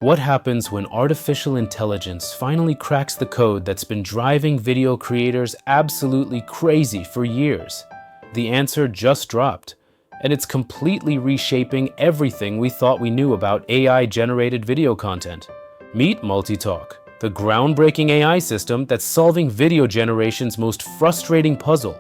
What happens when artificial intelligence finally cracks the code that's been driving video creators absolutely crazy for years? The answer just dropped, and it's completely reshaping everything we thought we knew about AI-generated video content. Meet MultiTalk, the groundbreaking AI system that's solving video generation's most frustrating puzzle.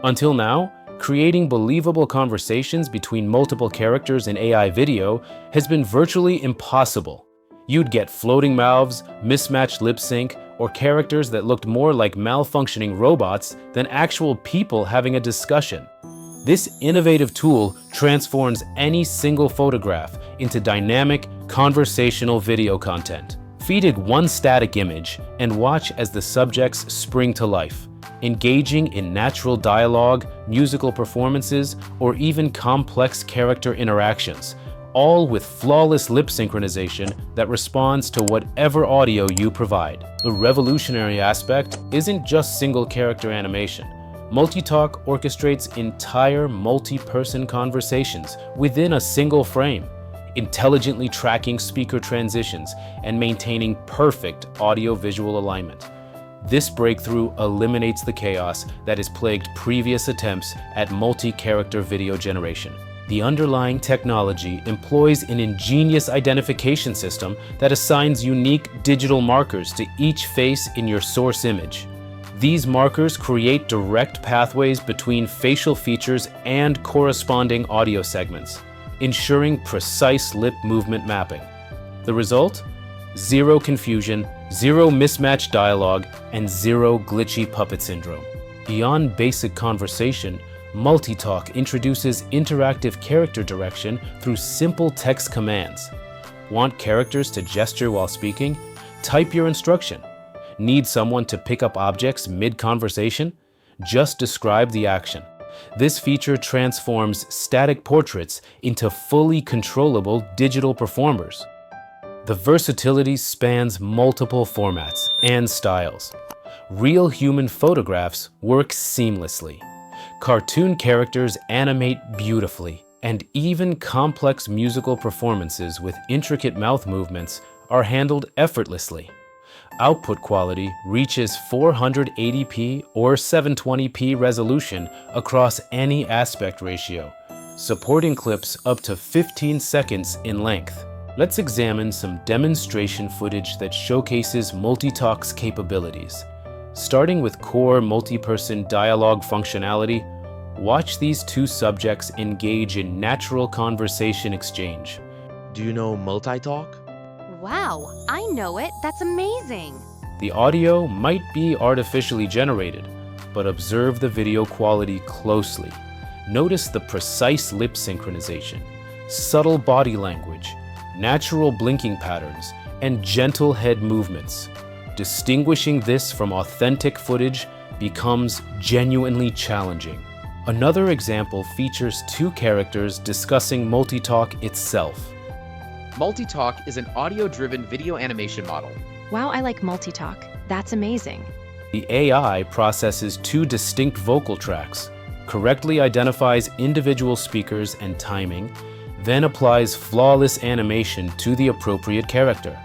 Until now, creating believable conversations between multiple characters in AI video has been virtually impossible. You'd get floating mouths, mismatched lip sync, or characters that looked more like malfunctioning robots than actual people having a discussion. This innovative tool transforms any single photograph into dynamic, conversational video content. Feed it one static image and watch as the subjects spring to life, engaging in natural dialogue, musical performances, or even complex character interactions, all with flawless lip synchronization that responds to whatever audio you provide. The revolutionary aspect isn't just single character animation. MultiTalk orchestrates entire multi-person conversations within a single frame, intelligently tracking speaker transitions and maintaining perfect audio-visual alignment. This breakthrough eliminates the chaos that has plagued previous attempts at multi-character video generation. The underlying technology employs an ingenious identification system that assigns unique digital markers to each face in your source image. These markers create direct pathways between facial features and corresponding audio segments, ensuring precise lip movement mapping. The result? Zero confusion, zero mismatched dialogue, and zero glitchy puppet syndrome. Beyond basic conversation, MultiTalk introduces interactive character direction through simple text commands. Want characters to gesture while speaking? Type your instruction. Need someone to pick up objects mid-conversation? Just describe the action. This feature transforms static portraits into fully controllable digital performers. The versatility spans multiple formats and styles. Real human photographs work seamlessly. Cartoon characters animate beautifully, and even complex musical performances with intricate mouth movements are handled effortlessly. Output quality reaches 480p or 720p resolution across any aspect ratio, supporting clips up to 15 seconds in length. Let's examine some demonstration footage that showcases MultiTalk's capabilities. Starting with core multi-person dialogue functionality, watch these two subjects engage in natural conversation exchange. Do you know MultiTalk? Wow, I know it. That's amazing. The audio might be artificially generated, but observe the video quality closely. Notice the precise lip synchronization, subtle body language, natural blinking patterns, and gentle head movements. Distinguishing this from authentic footage becomes genuinely challenging. Another example features two characters discussing MultiTalk itself. MultiTalk is an audio-driven video animation model. Wow, I like MultiTalk. That's amazing. The AI processes two distinct vocal tracks, correctly identifies individual speakers and timing, then applies flawless animation to the appropriate character.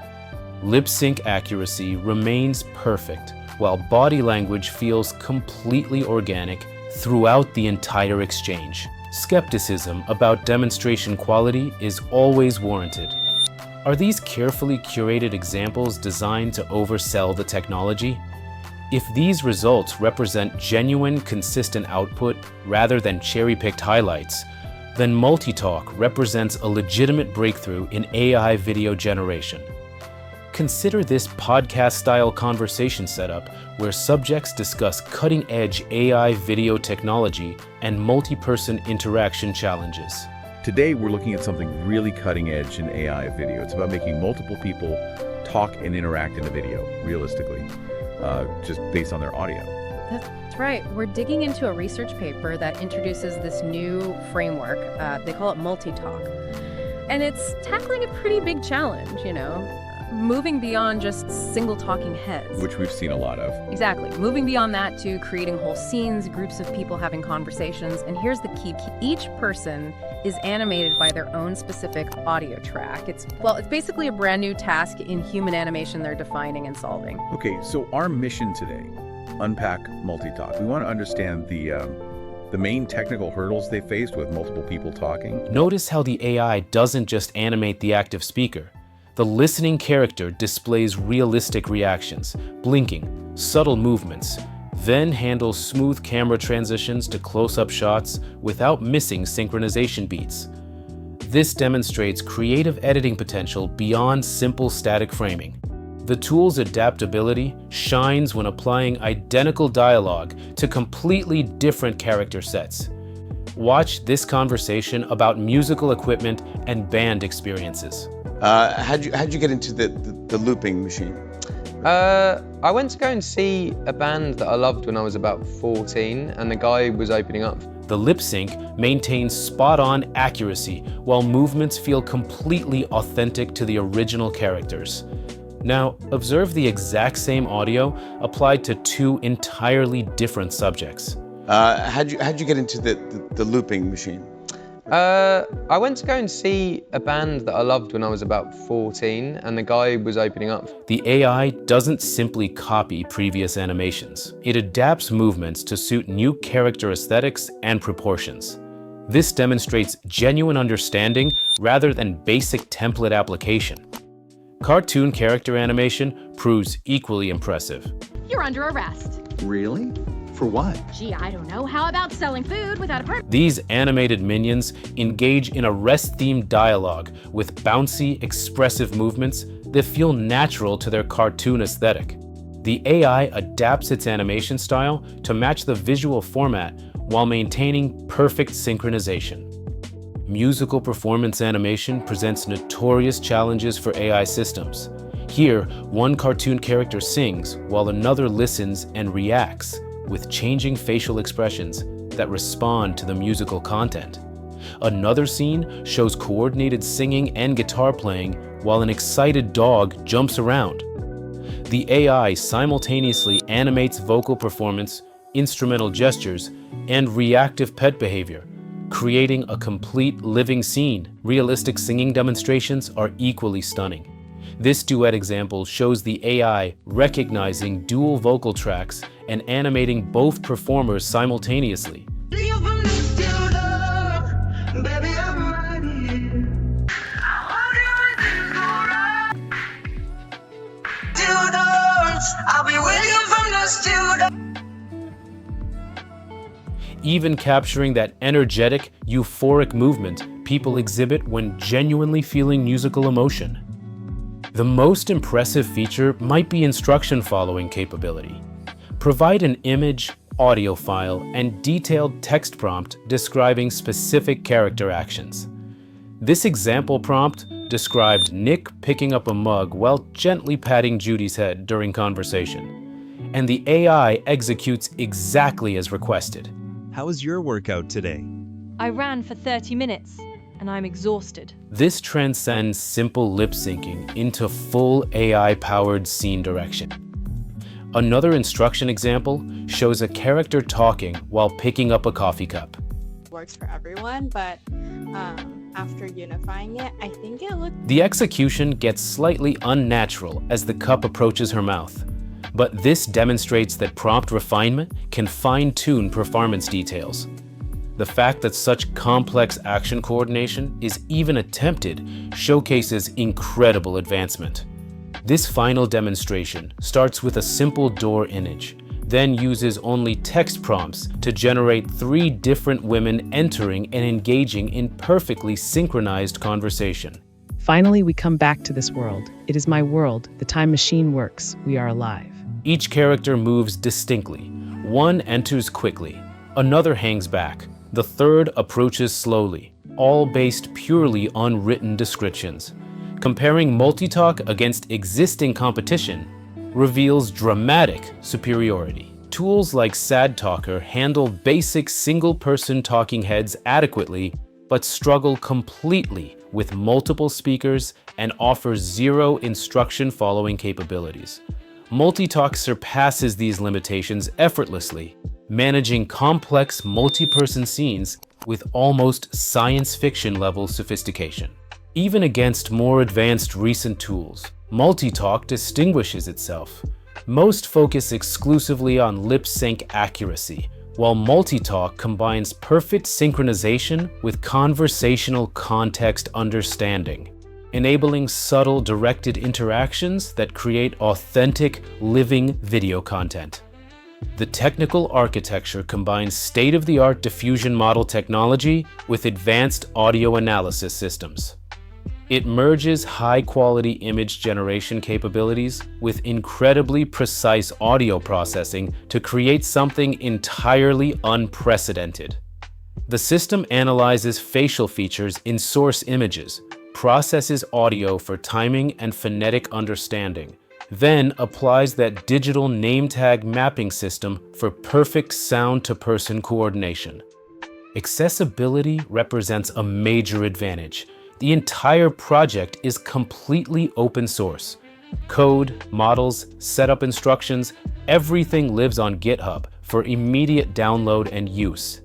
Lip sync accuracy remains perfect, while body language feels completely organic throughout the entire exchange. Skepticism about demonstration quality is always warranted. Are these carefully curated examples designed to oversell the technology? If these results represent genuine, consistent output rather than cherry-picked highlights, then MultiTalk represents a legitimate breakthrough in AI video generation. Consider this podcast-style conversation setup where subjects discuss cutting-edge AI video technology and multi-person interaction challenges. Today, we're looking at something really cutting edge in AI video. It's about making multiple people talk and interact in a video, realistically, just based on their audio. That's right. We're digging into a research paper that introduces this new framework. They call it MultiTalk. And it's tackling a pretty big challenge, moving beyond just single talking heads. Which we've seen a lot of. Exactly. Moving beyond that to creating whole scenes, groups of people having conversations. And here's the key. Each person is animated by their own specific audio track. It's basically a brand new task in human animation they're defining and solving. Okay, so our mission today, unpack MultiTalk. We want to understand the main technical hurdles they faced with multiple people talking. Notice how the AI doesn't just animate the active speaker. The listening character displays realistic reactions, blinking, subtle movements, then handles smooth camera transitions to close-up shots without missing synchronization beats. This demonstrates creative editing potential beyond simple static framing. The tool's adaptability shines when applying identical dialogue to completely different character sets. Watch this conversation about musical equipment and band experiences. How'd you get into the looping machine? I went to go and see a band that I loved when I was about 14, and the guy was opening up. The lip sync maintains spot-on accuracy while movements feel completely authentic to the original characters. Now, observe the exact same audio applied to two entirely different subjects. How'd you get into the looping machine? I went to go and see a band that I loved when I was about 14, and the guy was opening up. The AI doesn't simply copy previous animations. It adapts movements to suit new character aesthetics and proportions. This demonstrates genuine understanding rather than basic template application. Cartoon character animation proves equally impressive. You're under arrest. Really? For what? Gee, I don't know. How about selling food without a permit? These animated minions engage in arrest-themed dialogue with bouncy, expressive movements that feel natural to their cartoon aesthetic. The AI adapts its animation style to match the visual format while maintaining perfect synchronization. Musical performance animation presents notorious challenges for AI systems. Here, one cartoon character sings while another listens and reacts, with changing facial expressions that respond to the musical content. Another scene shows coordinated singing and guitar playing while an excited dog jumps around. The AI simultaneously animates vocal performance, instrumental gestures, and reactive pet behavior, creating a complete living scene. Realistic singing demonstrations are equally stunning. This duet example shows the AI recognizing dual vocal tracks and animating both performers simultaneously. Even capturing that energetic, euphoric movement people exhibit when genuinely feeling musical emotion. The most impressive feature might be instruction following capability. Provide an image, audio file, and detailed text prompt describing specific character actions. This example prompt described Nick picking up a mug while gently patting Judy's head during conversation, and the AI executes exactly as requested. How was your workout today? I ran for 30 minutes, and I'm exhausted. This transcends simple lip syncing into full AI-powered scene direction. Another instruction example shows a character talking while picking up a coffee cup. Works for everyone, but after unifying it, I think it looks... The execution gets slightly unnatural as the cup approaches her mouth, but this demonstrates that prompt refinement can fine-tune performance details. The fact that such complex action coordination is even attempted showcases incredible advancement. This final demonstration starts with a simple door image, then uses only text prompts to generate 3 different women entering and engaging in perfectly synchronized conversation. Finally, we come back to this world. It is my world. The time machine works. We are alive. Each character moves distinctly. One enters quickly, another hangs back, the third approaches slowly, all based purely on written descriptions. Comparing MultiTalk against existing competition reveals dramatic superiority. Tools like SadTalker handle basic single-person talking heads adequately, but struggle completely with multiple speakers and offer 0 instruction-following capabilities. MultiTalk surpasses these limitations effortlessly, managing complex multi-person scenes with almost science fiction level sophistication. Even against more advanced recent tools, MultiTalk distinguishes itself. Most focus exclusively on lip sync accuracy, while MultiTalk combines perfect synchronization with conversational context understanding, enabling subtle directed interactions that create authentic, living video content. The technical architecture combines state-of-the-art diffusion model technology with advanced audio analysis systems. It merges high-quality image generation capabilities with incredibly precise audio processing to create something entirely unprecedented. The system analyzes facial features in source images, processes audio for timing and phonetic understanding, then applies that digital name tag mapping system for perfect sound-to-person coordination. Accessibility represents a major advantage. The entire project is completely open source. Code, models, setup instructions, everything lives on GitHub for immediate download and use.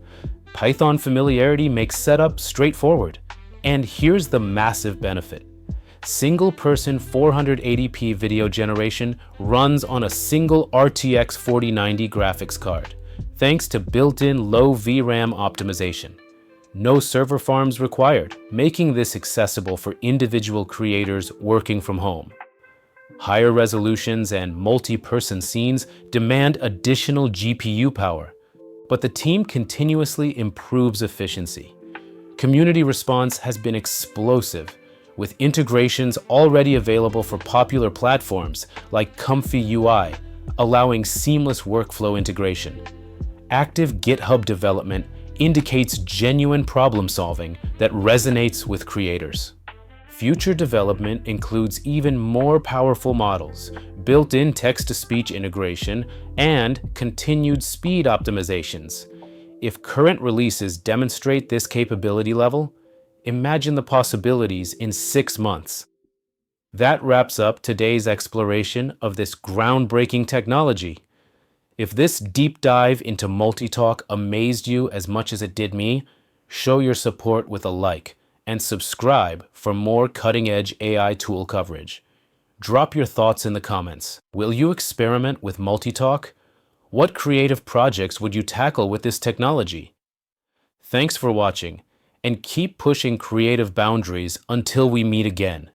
Python familiarity makes setup straightforward. And here's the massive benefit. Single-person 480p video generation runs on a single RTX 4090 graphics card, thanks to built-in low VRAM optimization. No server farms required, making this accessible for individual creators working from home. Higher resolutions and multi-person scenes demand additional GPU power, but the team continuously improves efficiency. Community response has been explosive, with integrations already available for popular platforms like Comfy UI, allowing seamless workflow integration. Active GitHub development indicates genuine problem solving that resonates with creators. Future development includes even more powerful models, built-in text-to-speech integration, and continued speed optimizations. If current releases demonstrate this capability level, imagine the possibilities in 6 months. That wraps up today's exploration of this groundbreaking technology. If this deep dive into MultiTalk amazed you as much as it did me, show your support with a like and subscribe for more cutting-edge AI tool coverage. Drop your thoughts in the comments. Will you experiment with MultiTalk? What creative projects would you tackle with this technology? Thanks for watching, and keep pushing creative boundaries until we meet again.